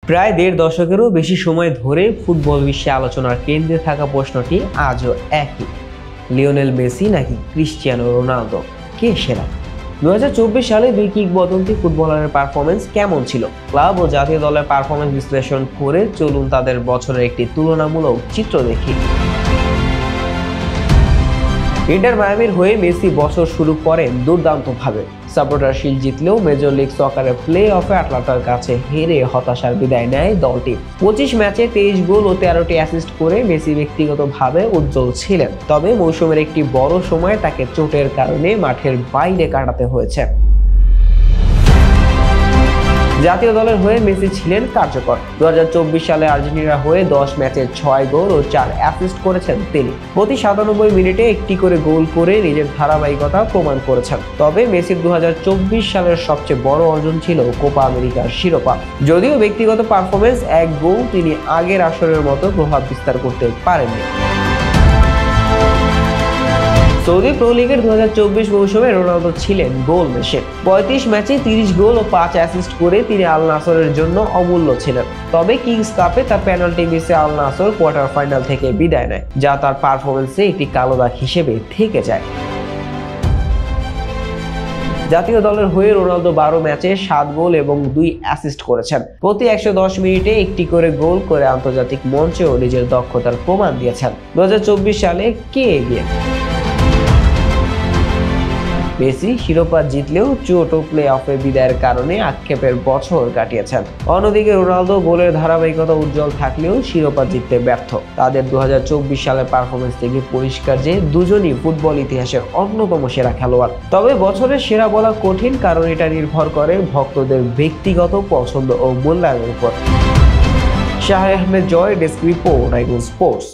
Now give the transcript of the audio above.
প্রায় দেড় দশকেরও বেশি সময় ধরে ফুটবল বিশ্বে আলোচনার কেন্দ্রে থাকা প্রশ্নটি আজও একই। লিওনেল মেসি নাকি ক্রিস্টিয়ানো রোনালদো, কে সেরা? 2024 সালে দুই কিংবদন্তি ফুটবলারের পারফরমেন্স কেমন ছিল? ক্লাব ও জাতীয় দলের পারফরমেন্স বিশ্লেষণ করে চলুন তাদের বছরের একটি তুলনামূলক চিত্র দেখি। ইন্টার মায়ামির হয়ে মেসি বছর শুরু করেন দুর্দান্তভাবে। সাপোর্টার শিল্ড জিতলেও মেজর লিগ সকারের প্লে অফে আটলান্টার কাছে হেরে হতাশার বিদায় নেয় দলটি। 25 ম্যাচে 23 গোল ও 13টি অ্যাসিস্ট করে মেসি ব্যক্তিগতভাবে উজ্জ্বল ছিলেন, তবে মৌসুমের একটি বড় সময় তাকে চোটের কারণে মাঠের বাইরে কাটাতে হয়েছে। জাতীয় দলের হয়ে মেসি ছিলেন কার্যকর। 2024 সালে আর্জেন্টিনার হয়ে 10 ম্যাচে 6 গোল ও 4 অ্যাসিস্ট করেছেন তিনি। প্রতি 97 মিনিটে একটি করে গোল করে নিজের ধারাবাহিকতা প্রমাণ করেছেন। তবে মেসির 2024 সালের সবচেয়ে বড় অর্জন ছিল কোপা আমেরিকার শিরোপা। যদিও ব্যক্তিগত পারফরমেন্স এক গোল, তিনি আগের আসরের মতো প্রভাব বিস্তার করতে পারেননি। সৌদি প্রো লিগের 2024 মৌসুমে রোনালদো ছিলেন গোল মেশিন। 35 ম্যাচে 30 গোল ও 5 অ্যাসিস্ট করে তিনি আল নাসরের জন্য অমূল্য ছিলেন। তবে কিংস কাপে তার পেনাল্টি মিসে আল নাসর কোয়ার্টার ফাইনাল থেকে বিদায় নেয়, যা তার পারফরমেন্সে একটি কালো দাগ হিসেবে থেকে যায়। জাতীয় দলের হয়ে রোনালদো 12 ম্যাচে 7 গোল এবং 2 অ্যাসিস্ট করেছেন। প্রতি 110 মিনিটে একটি করে গোল করে আন্তর্জাতিক মঞ্চেও নিজের দক্ষতার প্রমাণ দিয়েছেন। 2024 সালে কে এগিয়ে? মেসি শিরোপা জিতলেও চোট ও প্লে অফে বিদায়ের কারণে আক্ষেপের বছর কাটিয়েছেন। অন্যদিকে রোনালদো গোলের ধারাবাহিকতা উজ্জ্বল থাকলেও শিরোপা জিততে ব্যর্থ। তাদের 2024 সালের পারফরমেন্স থেকে পরিষ্কার যে দুজনই ফুটবল ইতিহাসের অন্যতম সেরা খেলোয়াড়। তবে বছরের সেরা বলা কঠিন, কারণ এটা নির্ভর করে ভক্তদের ব্যক্তিগত পছন্দ ও মূল্যায়নের উপর। শাহ আহমেদ জয়, ডেস্ক রিপোর্ট, আইকন স্পোর্টস।